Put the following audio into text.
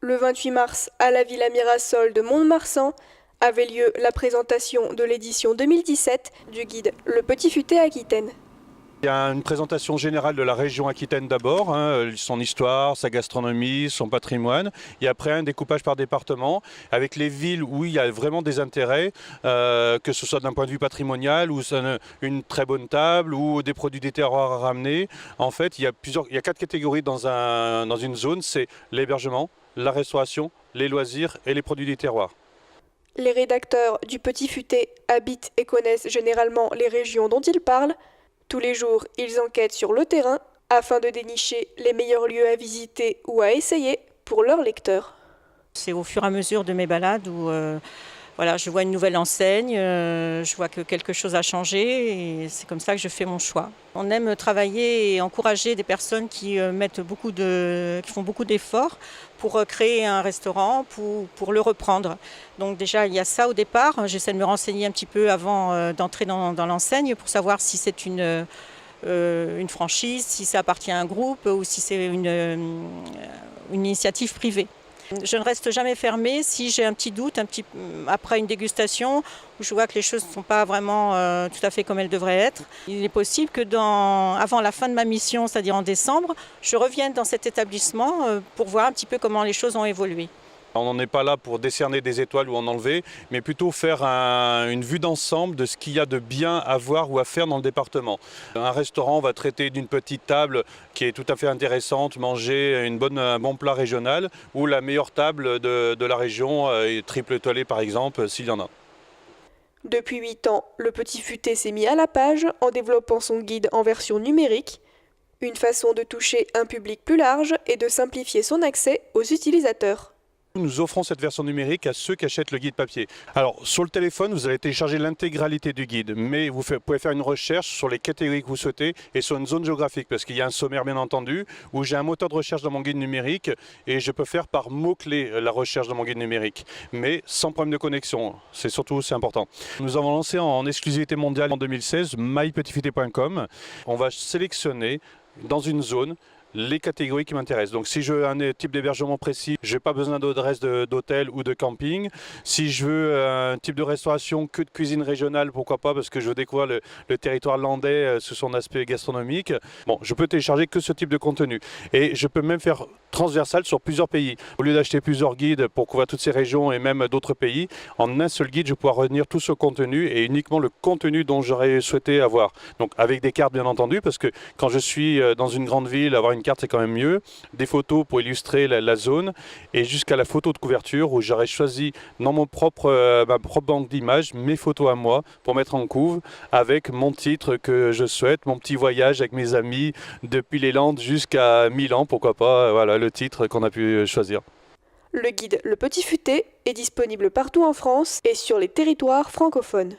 Le 28 mars, à la Villa Mirasol de Mont-de-Marsan, avait lieu la présentation de l'édition 2017 du guide Le Petit Futé Aquitaine. Il y a une présentation générale de la région Aquitaine d'abord, son histoire, sa gastronomie, son patrimoine, et après un découpage par département avec les villes où il y a vraiment des intérêts, que ce soit d'un point de vue patrimonial ou une très bonne table ou des produits des terroirs à ramener. En fait, il y a 4 catégories dans une zone, c'est l'hébergement, la restauration, les loisirs et les produits des terroirs. Les rédacteurs du Petit Futé habitent et connaissent généralement les régions dont ils parlent. Tous les jours, ils enquêtent sur le terrain afin de dénicher les meilleurs lieux à visiter ou à essayer pour leurs lecteurs. C'est au fur et à mesure de mes balades où je vois une nouvelle enseigne, je vois que quelque chose a changé et c'est comme ça que je fais mon choix. On aime travailler et encourager des personnes qui font beaucoup d'efforts pour créer un restaurant, pour le reprendre. Donc déjà, il y a ça au départ. J'essaie de me renseigner un petit peu avant d'entrer dans l'enseigne pour savoir si c'est une franchise, si ça appartient à un groupe ou si c'est une initiative privée. Je ne reste jamais fermée si j'ai un petit doute, après une dégustation où je vois que les choses ne sont pas vraiment tout à fait comme elles devraient être. Il est possible que avant la fin de ma mission, c'est-à-dire en décembre, je revienne dans cet établissement pour voir un petit peu comment les choses ont évolué. On n'en est pas là pour décerner des étoiles ou en enlever, mais plutôt faire une vue d'ensemble de ce qu'il y a de bien à voir ou à faire dans le département. Un restaurant va traiter d'une petite table qui est tout à fait intéressante, manger un bon plat régional, ou la meilleure table de la région, triple étoilée par exemple, s'il y en a. Depuis 8 ans, le Petit Futé s'est mis à la page en développant son guide en version numérique, une façon de toucher un public plus large et de simplifier son accès aux utilisateurs. Nous offrons cette version numérique à ceux qui achètent le guide papier. Alors, sur le téléphone, vous allez télécharger l'intégralité du guide, mais vous pouvez faire une recherche sur les catégories que vous souhaitez et sur une zone géographique, parce qu'il y a un sommaire, bien entendu, où j'ai un moteur de recherche dans mon guide numérique et je peux faire par mots-clés la recherche dans mon guide numérique, mais sans problème de connexion. C'est important. Nous avons lancé en exclusivité mondiale en 2016 mypetitfuté.com. On va sélectionner dans une zone les catégories qui m'intéressent. Donc si je veux un type d'hébergement précis, je n'ai pas besoin d'adresse d'hôtel ou de camping. Si je veux un type de restauration que de cuisine régionale, pourquoi pas, parce que je veux découvrir le territoire landais sous son aspect gastronomique. Bon, je peux télécharger que ce type de contenu. Et je peux même faire transversal sur plusieurs pays. Au lieu d'acheter plusieurs guides pour couvrir toutes ces régions et même d'autres pays, en un seul guide, je vais pouvoir retenir tout ce contenu et uniquement le contenu dont j'aurais souhaité avoir. Donc avec des cartes bien entendu, parce que quand je suis dans une grande ville, avoir une carte c'est quand même mieux, des photos pour illustrer la zone et jusqu'à la photo de couverture où j'aurais choisi dans ma propre banque d'images mes photos à moi pour mettre en couve avec mon titre que je souhaite, mon petit voyage avec mes amis depuis les Landes jusqu'à Milan, pourquoi pas, voilà le titre qu'on a pu choisir. Le guide Le Petit Futé est disponible partout en France et sur les territoires francophones.